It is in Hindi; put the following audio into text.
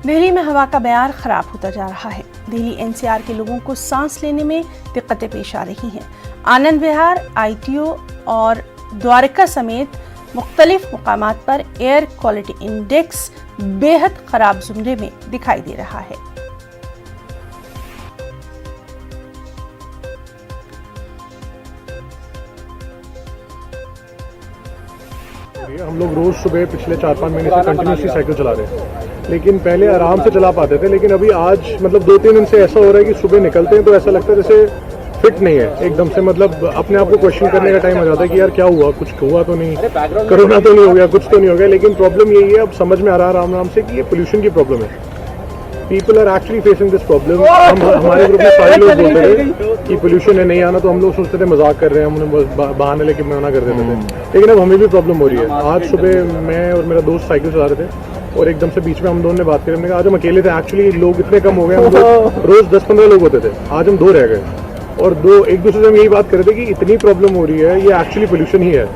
दिल्ली में हवा का मेयार खराब होता जा रहा है। दिल्ली एनसीआर के लोगों को सांस लेने में दिक्कतें पेश आ रही हैं। आनंद विहार, आईटीओ और द्वारका समेत मुख्तलिफ मुकामात पर एयर क्वालिटी इंडेक्स बेहद खराब जुमरे में दिखाई दे रहा है। हम लोग रोज सुबह पिछले 4-5 महीने से कंटिन्यूसली साइकिल चला रहे हैं, लेकिन पहले आराम से चला पाते थे, लेकिन अभी आज मतलब 2-3 दिन से ऐसा हो रहा है कि सुबह निकलते हैं तो ऐसा लगता है जैसे फिट नहीं है एकदम से। मतलब अपने आप को क्वेश्चन करने का टाइम हो जाता है कि यार क्या हुआ, कुछ हुआ तो नहीं, कोरोना तो नहीं हो गया, कुछ तो नहीं हो गया। लेकिन प्रॉब्लम यही है, अब समझ में आ रहा है आराम आराम से कि ये पोल्यूशन की प्रॉब्लम है। People are actually facing this problem. हम हमारे ग्रुप में सारे लोग बोलते थे कि पोल्यूशन है, नहीं आना, तो हम लोग सोचते थे मजाक कर रहे हैं, हम उन्हें बहाने लेके मना कर देते थे। लेकिन अब हमें भी प्रॉब्लम हो रही है। आज सुबह मैं और मेरा दोस्त साइकिल चला रहे थे और एकदम से बीच में हम दोनों ने बात करी। हमने कहा आज हम अकेले थे, एक्चुअली लोग इतने कम हो गए, हम लोग रोज 10-15 लोग होते थे, आज हम 2 रह गए। और एक दूसरे से हम यही बात कर रहे थे कि इतनी प्रॉब्लम हो रही है, ये एक्चुअली पोल्यूशन ही है।